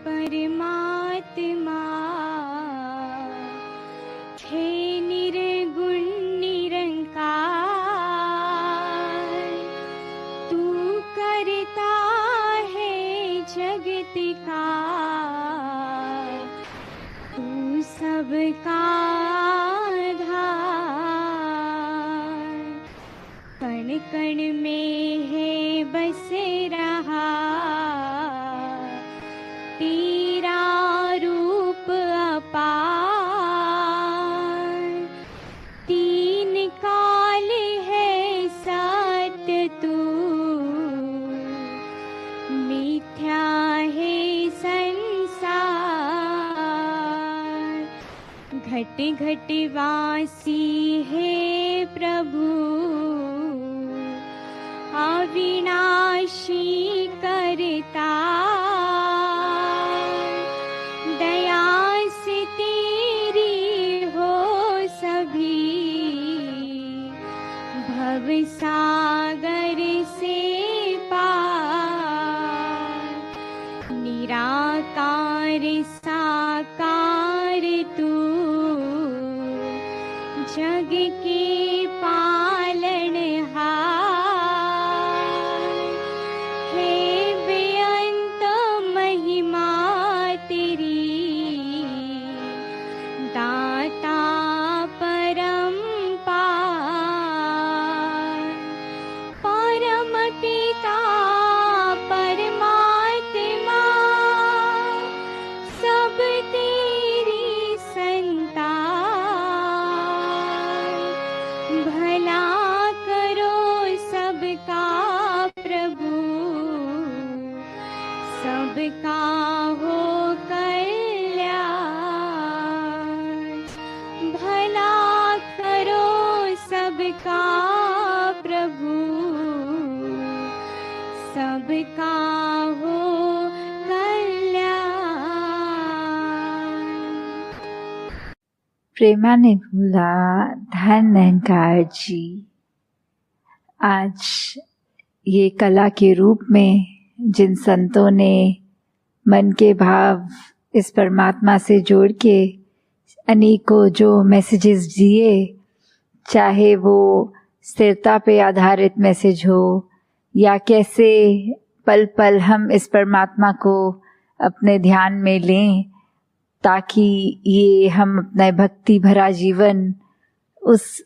परमात्मा हे निर्गुण निरंकार, तू करता है जगत का, तू सबका आधार। कण कण में है बस रहा तेरा रूप अपार। तीन काल है सत्य तू, मिथ्या है संसार। घट घट वासी है प्रभु, अविनाशी करता। दया से तेरी हो सभी, भव सागर से पार। निराकार साकार तू, जग के पालनहार। हे बेअंत महिमा तेरी, दाता परम्पार। परम पिता परमात्मा, सब तेरी संतान। भला करो सबका प्रभु, सबका हो कल्याण। भला करो सबका प्रभु, सबका हो कल्याण। प्रेमा ने बोला, धन अहंकार जी, आज ये कला के रूप में जिन संतों ने मन के भाव इस परमात्मा से जोड़ के अनेकों जो मैसेजेस दिए, चाहे वो स्थिरता पे आधारित मैसेज हो या कैसे पल पल हम इस परमात्मा को अपने ध्यान में लें ताकि ये हम अपना भक्ति भरा जीवन उस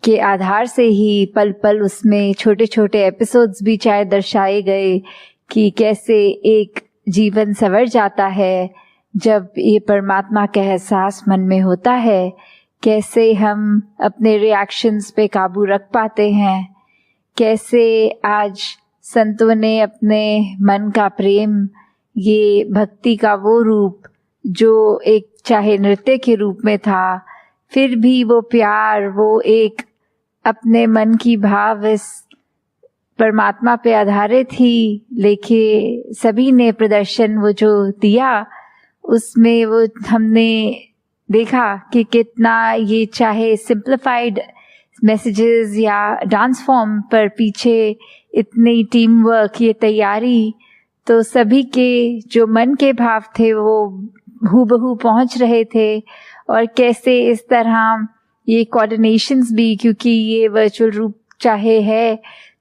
के आधार से ही पल पल उसमें छोटे छोटे एपिसोड्स भी चाहे दर्शाए गए कि कैसे एक जीवन संवर जाता है जब ये परमात्मा का एहसास मन में होता है, कैसे हम अपने रिएक्शंस पे काबू रख पाते हैं, कैसे आज संतों ने अपने मन का प्रेम, ये भक्ति का वो रूप जो एक चाहे नृत्य के रूप में था, फिर भी वो प्यार, वो एक अपने मन की भाव इस परमात्मा पे आधारित ही लेके सभी ने प्रदर्शन वो जो दिया, उसमें वो हमने देखा कि कितना ये चाहे सिंप्लीफाइड मैसेजेस या डांस फॉर्म पर पीछे इतनी टीम वर्क, ये तैयारी, तो सभी के जो मन के भाव थे वो हूबहू पहुंच रहे थे। और कैसे इस तरह ये कोऑर्डिनेशंस भी, क्योंकि ये वर्चुअल रूप चाहे है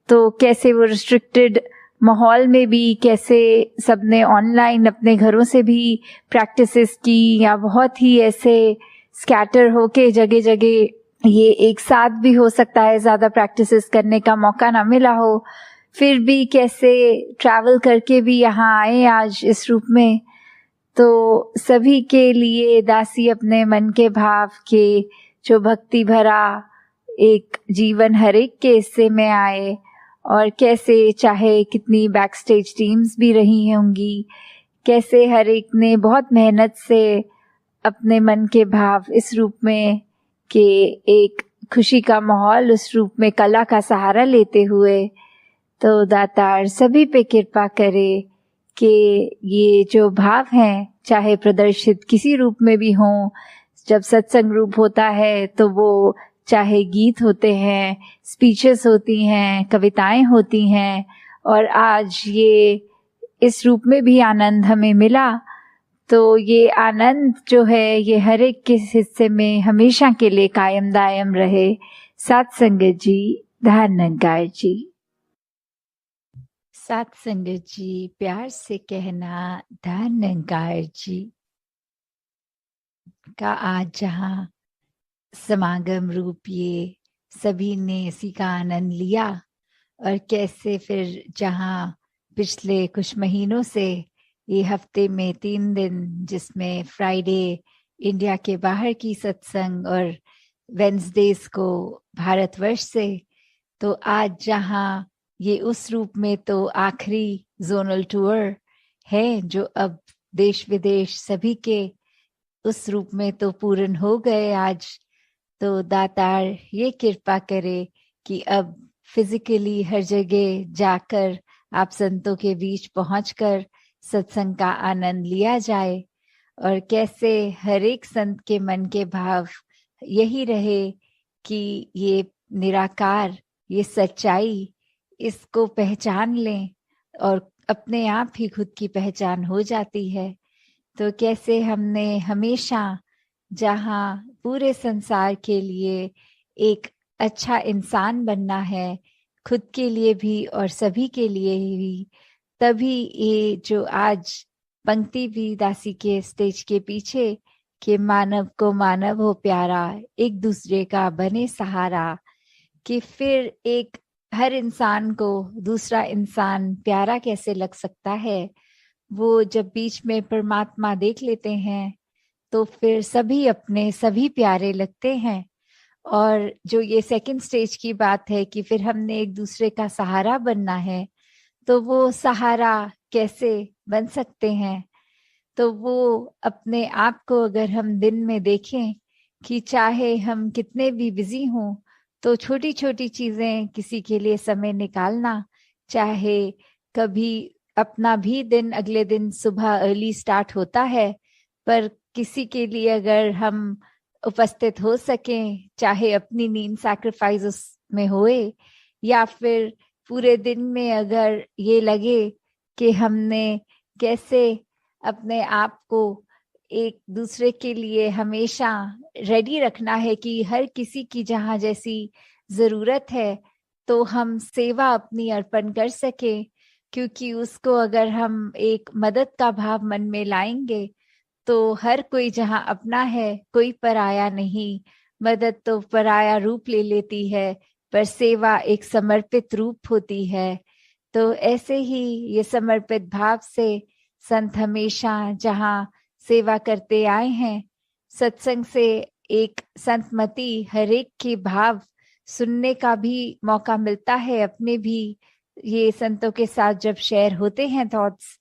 तो कैसे वो रिस्ट्रिक्टेड माहौल में भी कैसे सबने ऑनलाइन अपने घरों से भी प्रैक्टिसेस की या बहुत ही ऐसे स्कैटर होके जगह जगह ये एक साथ भी हो सकता है, ज़्यादा प्रैक्टिसेस करने का मौका ना मिला हो, फिर भी कैसे ट्रैवल करके भी यहाँ आए आज इस रूप में। तो सभी के लिए दासी अपने मन के भाव के जो भक्ति भरा एक जीवन हर एक के हिस्से में आए, और कैसे चाहे कितनी बैक स्टेज टीम्स भी रही होंगी, कैसे हर एक ने बहुत मेहनत से अपने मन के भाव इस रूप में के एक खुशी का माहौल उस रूप में कला का सहारा लेते हुए, तो दातार सभी पे कृपा करे कि ये जो भाव हैं चाहे प्रदर्शित किसी रूप में भी हों, जब सत्संग रूप होता है तो वो चाहे गीत होते हैं, स्पीचेस होती हैं, कविताएं होती हैं, और आज ये इस रूप में भी आनंद हमें मिला, तो ये आनंद जो है ये हर एक के हिस्से में हमेशा के लिए कायम दायम रहे। साथ संगत जी, धन निरंकार जी। साथ संगत जी, प्यार से कहना धन निरंकार जी का आज जहाँ समागम रूप ये सभी ने इसी का आनंद लिया, और कैसे फिर जहाँ पिछले कुछ महीनों से ये हफ्ते में 3 दिन, जिसमें फ्राइडे इंडिया के बाहर की सत्संग और वेंसडेज को भारतवर्ष से, तो आज जहाँ ये उस रूप में तो आखिरी जोनल टूर है जो अब देश विदेश सभी के उस रूप में तो पूर्ण हो गए आज। तो दातार ये कृपा करे कि अब फिजिकली हर जगह जाकर आप संतों के बीच पहुंचकर सत्संग का आनंद लिया जाए, और कैसे हर एक संत के मन के भाव यही रहे कि ये निराकार, ये सच्चाई, इसको पहचान लें और अपने आप ही खुद की पहचान हो जाती है। तो कैसे हमने हमेशा जहाँ पूरे संसार के लिए एक अच्छा इंसान बनना है, खुद के लिए भी और सभी के लिए भी, तभी ये जो आज पंक्ति भी दासी के स्टेज के पीछे कि मानव को मानव हो प्यारा, एक दूसरे का बने सहारा, कि फिर एक हर इंसान को दूसरा इंसान प्यारा कैसे लग सकता है। वो जब बीच में परमात्मा देख लेते हैं तो फिर सभी अपने सभी प्यारे लगते हैं। और जो ये सेकंड स्टेज की बात है कि फिर हमने एक दूसरे का सहारा बनना है, तो वो सहारा कैसे बन सकते हैं। तो वो अपने आप को अगर हम दिन में देखें कि चाहे हम कितने भी बिजी हों, तो छोटी छोटी चीजें किसी के लिए समय निकालना, चाहे कभी अपना भी दिन अगले दिन सुबह अर्ली स्टार्ट होता है, पर किसी के लिए अगर हम उपस्थित हो सकें, चाहे अपनी नींद सैक्रिफाइस उसमें होए, या फिर पूरे दिन में अगर ये लगे कि हमने कैसे अपने आप को एक दूसरे के लिए हमेशा रेडी रखना है कि हर किसी की जहाँ जैसी जरूरत है तो हम सेवा अपनी अर्पण कर सके, क्योंकि उसको अगर हम एक मदद का भाव मन में लाएंगे तो हर कोई जहाँ अपना है, कोई पराया नहीं। मदद तो पराया रूप ले लेती है, पर सेवा एक समर्पित रूप होती है। तो ऐसे ही ये समर्पित भाव से संत हमेशा जहाँ सेवा करते आए हैं, सत्संग से एक संतमति हर एक के भाव सुनने का भी मौका मिलता है। अपने भी ये संतों के साथ जब शेयर होते हैं थॉट्स,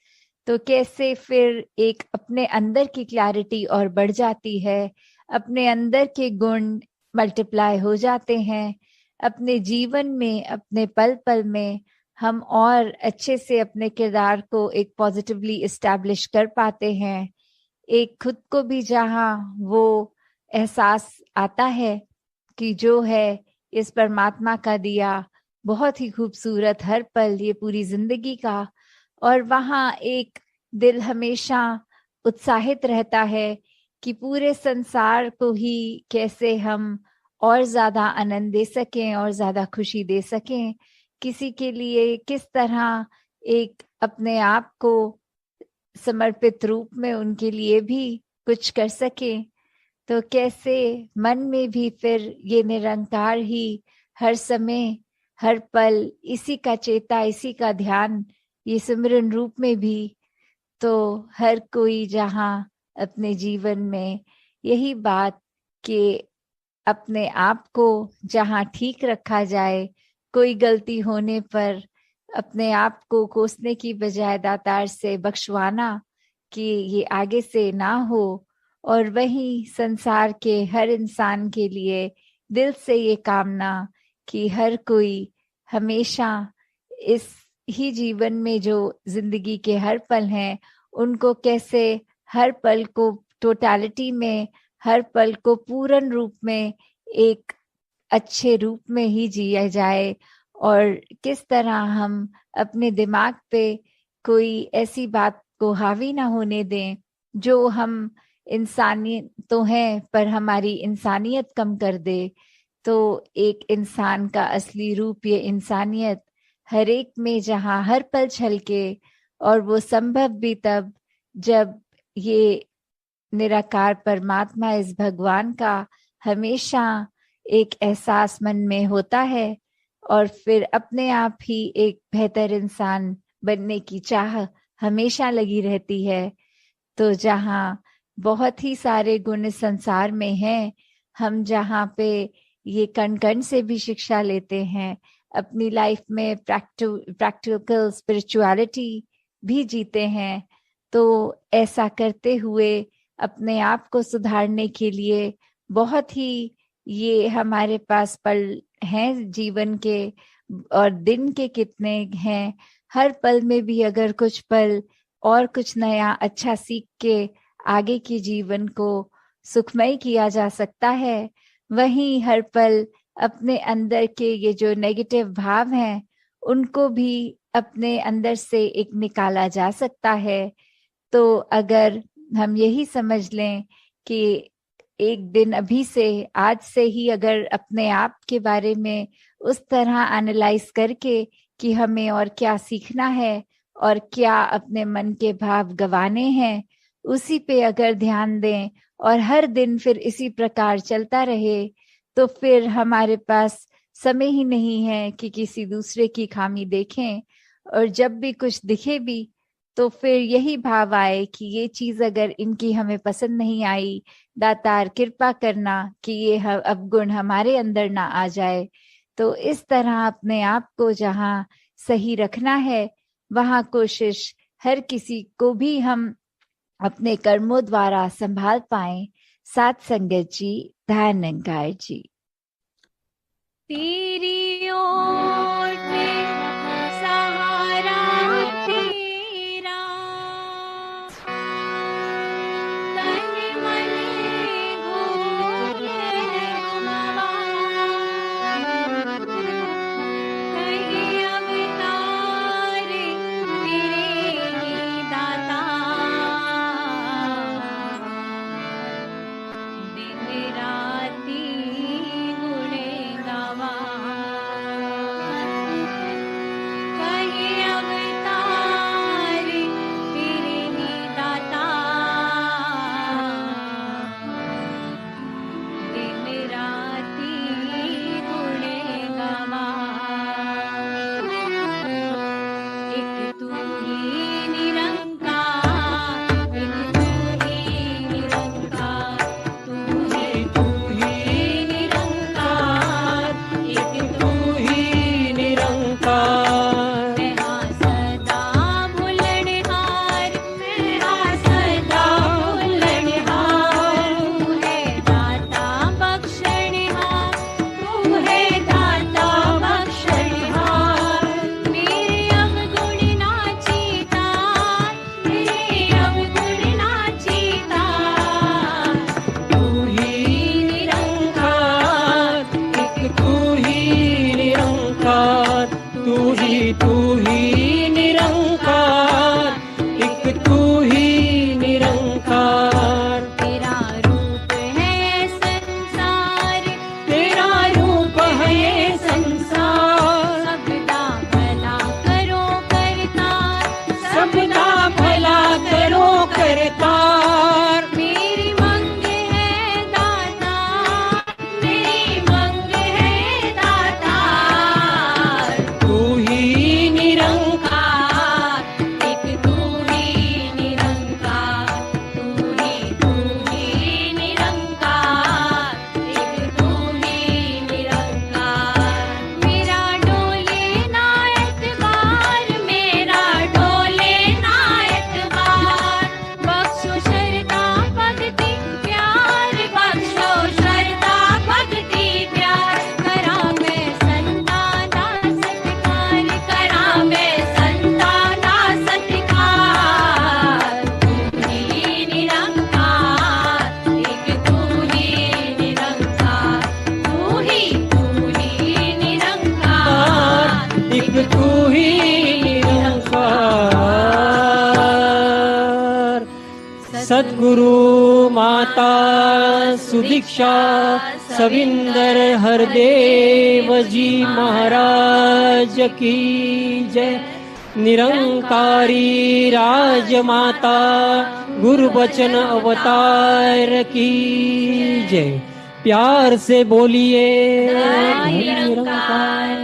तो कैसे फिर एक अपने अंदर की क्लैरिटी और बढ़ जाती है, अपने अंदर के गुण मल्टीप्लाई हो जाते हैं। अपने जीवन में, अपने पल पल में हम और अच्छे से अपने किरदार को एक पॉजिटिवली इस्टेब्लिश कर पाते हैं। एक खुद को भी जहाँ वो एहसास आता है कि जो है इस परमात्मा का दिया बहुत ही खूबसूरत हर पल ये पूरी जिंदगी का, और वहाँ एक दिल हमेशा उत्साहित रहता है कि पूरे संसार को ही कैसे हम और ज्यादा आनंद दे सकें और ज्यादा खुशी दे सकें, किसी के लिए किस तरह एक अपने आप को समर्पित रूप में उनके लिए भी कुछ कर सके। तो कैसे मन में भी फिर ये निरंकार ही हर समय हर पल इसी का चेता, इसी का ध्यान, ये सिमरन रूप में भी, तो हर कोई जहाँ अपने जीवन में यही बात कि अपने आप को जहाँ ठीक रखा जाए, कोई गलती होने पर अपने आप को कोसने की बजाय दातार से बख्शवाना कि ये आगे से ना हो। और वही संसार के हर इंसान के लिए दिल से ये कामना कि हर कोई हमेशा इस ही जीवन में जो जिंदगी के हर पल हैं, उनको कैसे हर पल को टोटलिटी में, हर पल को पूर्ण रूप में एक अच्छे रूप में ही जिया जाए, और किस तरह हम अपने दिमाग पे कोई ऐसी बात को हावी ना होने दें जो हम इंसानी तो हैं पर हमारी इंसानियत कम कर दे। तो एक इंसान का असली रूप ये इंसानियत हर एक में जहाँ हर पल छलके, और वो संभव भी तब जब ये निराकार परमात्मा इस भगवान का हमेशा एक एहसास मन में होता है, और फिर अपने आप ही एक बेहतर इंसान बनने की चाह हमेशा लगी रहती है। तो जहाँ बहुत ही सारे गुण इस संसार में हैं, हम जहाँ पे ये कण कण से भी शिक्षा लेते हैं, अपनी लाइफ में प्रैक्टिकल स्पिरिचुअलिटी भी जीते हैं, तो ऐसा करते हुए अपने आप को सुधारने के लिए बहुत ही ये हमारे पास पल हैं जीवन के, और दिन के कितने हैं। हर पल में भी अगर कुछ पल और कुछ नया अच्छा सीख के आगे के जीवन को सुखमय किया जा सकता है, वहीं हर पल अपने अंदर के ये जो नेगेटिव भाव हैं उनको भी अपने अंदर से एक निकाला जा सकता है। तो अगर हम यही समझ लें कि एक दिन अभी से, आज से ही अगर अपने आप के बारे में उस तरह एनालाइज करके कि हमें और क्या सीखना है और क्या अपने मन के भाव गंवाने हैं, उसी पे अगर ध्यान दें और हर दिन फिर इसी प्रकार चलता रहे, तो फिर हमारे पास समय ही नहीं है कि किसी दूसरे की खामी देखें। और जब भी कुछ दिखे भी तो फिर यही भाव आए कि ये चीज अगर इनकी हमें पसंद नहीं आई, दातार कृपा करना कि ये अवगुण हमारे अंदर ना आ जाए। तो इस तरह अपने आप को जहाँ सही रखना है, वहाँ कोशिश हर किसी को भी हम अपने कर्मों द्वारा संभाल पाए। साथ संगत जी, ध्यानंकार जी। तेरी ओर पे सहारा तेरा, तन मन घोर हवा, कहीं अवतार तेरे ही दाता, दिन राती गुण गावा। सद्गुरु माता सुदीक्षा सविंदर हरदेव जी महाराज की जय। निरंकारी राजमाता गुरुबचन अवतार की जय। प्यार से बोलिए निरंकार